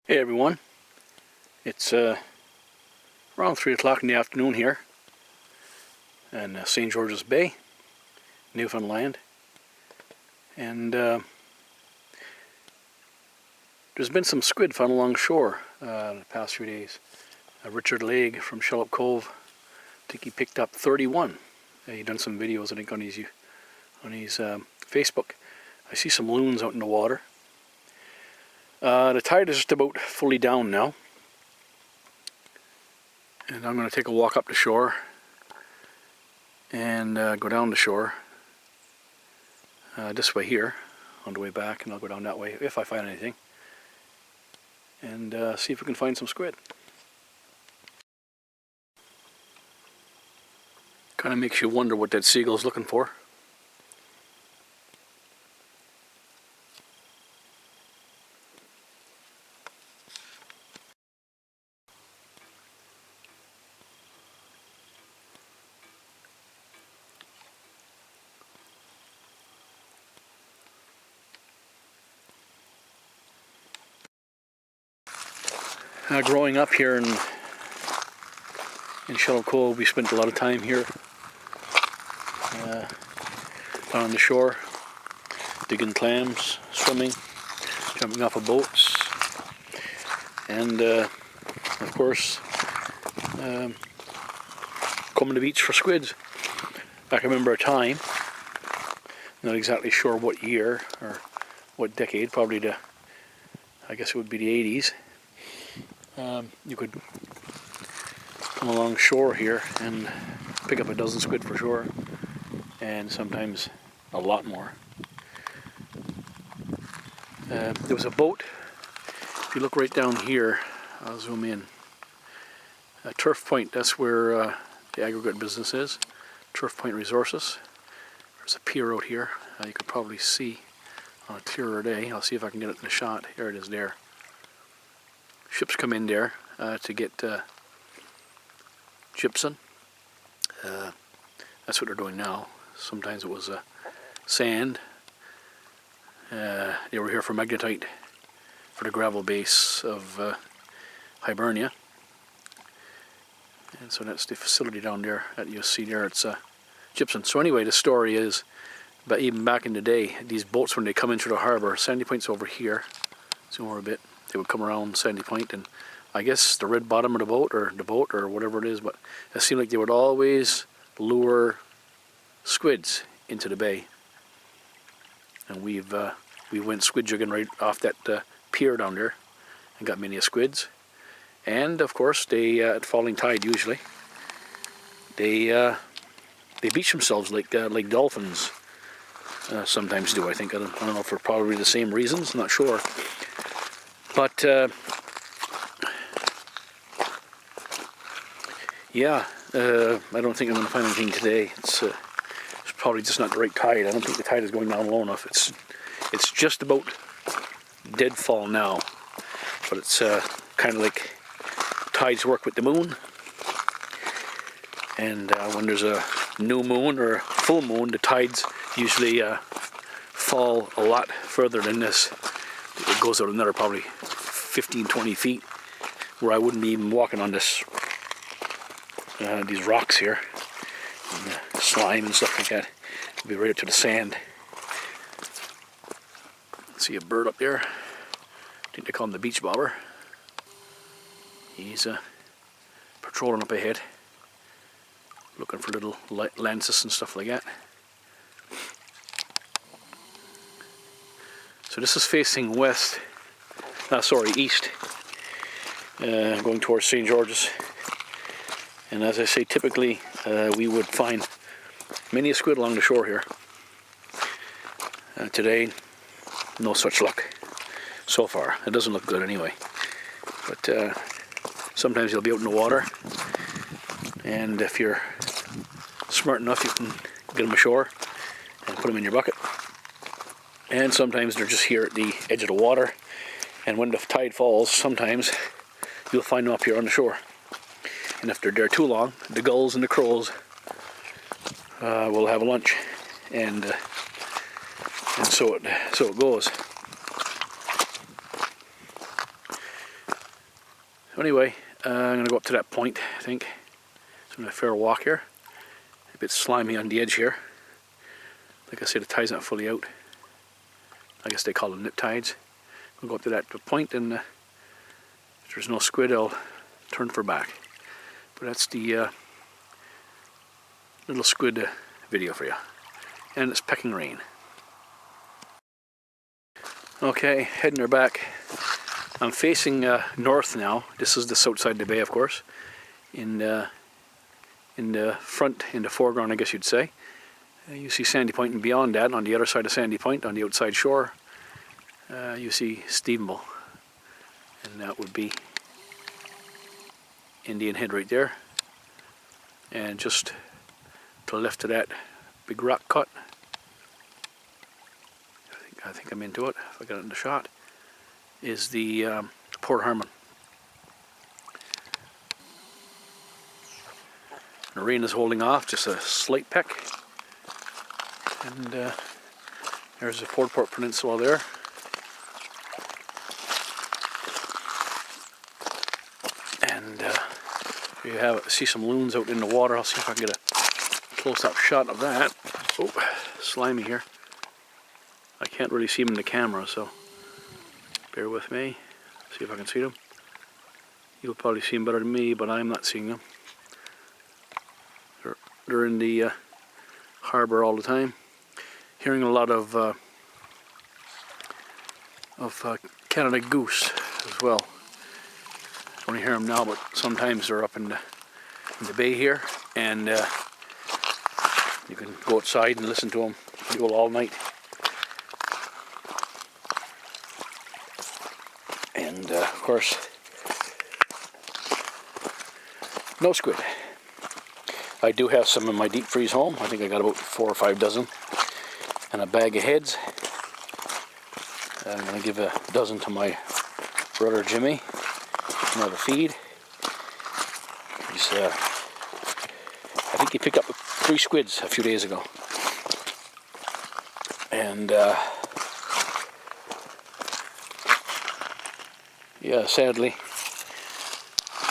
Hey everyone, it's around 3 o'clock in the afternoon here in St. George's Bay, Newfoundland, and there's been some squid found along shore the past few days. Richard Legg from Shallop Cove, I think he picked up 31. He done some videos I think on his Facebook. I see some loons out in the water. The tide is just about fully down now, and I'm going to take a walk up the shore and go down the shore this way here on the way back, and I'll go down that way if I find anything, and see if we can find some squid. Kind of makes you wonder what that seagull's looking for. Growing up here in Shallop Cove, we spent a lot of time here on the shore, digging clams, swimming, jumping off of boats, and of course coming to the beach for squids. I can remember a time, not exactly sure what year or what decade, probably I guess it would be the 80s. You could come along shore here and pick up a dozen squid for sure, and sometimes a lot more. There was a boat, if you look right down here, I'll zoom in, Turf Point, that's where the aggregate business is, Turf Point Resources. There's a pier out here, you could probably see on a clearer day. I'll see if I can get it in a shot. Here it is there. Ships come in there to get gypsum. That's what they're doing now. Sometimes it was sand. They were here for magnetite for the gravel base of Hibernia. And so that's the facility down there that you see there. It's gypsum. So anyway, the story is, but even back in the day, these boats, when they come into the harbour, Sandy Point's over here, zoom over a bit, they would come around Sandy Point, and I guess the red bottom of the boat or whatever it is, but it seemed like they would always lure squids into the bay. And we went squid jigging right off that pier down there and got many squids. And of course, they at falling tide usually, they beach themselves like dolphins sometimes do. I think I don't know, for probably the same reasons. I'm not sure. But yeah, I don't think I'm going to find anything today. It's probably just not the right tide. I don't think the tide is going down low enough. It's just about deadfall now, but it's kind of like tides work with the moon. And when there's a new moon or full moon, the tides usually fall a lot further than this. It goes out another probably 15-20 feet, where I wouldn't be even walking on this these rocks here, and slime and stuff like that. It'll be right up to the sand. See a bird up there. I think they call him the beach bobber. He's patrolling up ahead, looking for little lances and stuff like that. So this is facing west, east, going towards St. George's. And as I say, typically we would find many a squid along the shore here. Today, no such luck so far. It doesn't look good anyway. But sometimes you'll be out in the water, and if you're smart enough, you can get them ashore and put them in your bucket. And sometimes they're just here at the edge of the water, and when the tide falls, sometimes you'll find them up here on the shore. And if they're there too long, the gulls and the crows will have a lunch, and so it goes. So anyway, I'm going to go up to that point, I think. It's a fair walk here. A bit slimy on the edge here. Like I said, the tide's not fully out. I guess they call them nip tides. We'll go up to that point, and if there's no squid, I'll turn for back. But that's the little squid video for you. And it's pecking rain. Okay, heading her back. I'm facing north now. This is the south side of the bay, of course. In the front, in the foreground, I guess you'd say. You see Sandy Point, and beyond that, on the other side of Sandy Point, on the outside shore, you see Stephenville. And that would be Indian Head right there. And just to the left of that big rock cut, I think I'm into it, if I got it in the shot, is the Port Harmon. The rain is holding off, just a slight peck. And there's the Port Peninsula there. And you see some loons out in the water. I'll see if I can get a close-up shot of that. Oh, slimy here. I can't really see them in the camera, so bear with me. See if I can see them. You'll probably see them better than me, but I'm not seeing them. They're in the harbor all the time. Hearing a lot of Canada goose as well. I don't hear them now, but sometimes they're up in the bay here, and you can go outside and listen to them all night. And of course, no squid. I do have some in my deep freeze home. I think I got about 4 or 5 dozen, and a bag of heads. I'm going to give a dozen to my brother Jimmy. Another feed. I think he picked up 3 squids a few days ago, and yeah, sadly,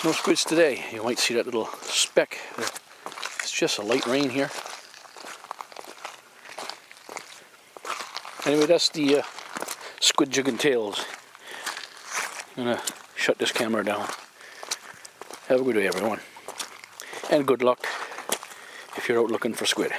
no squids today. You might see that little speck. It's just a light rain here. Anyway, that's the squid jig and tails. I'm gonna shut this camera down. Have a good day, everyone, and good luck if you're out looking for squid.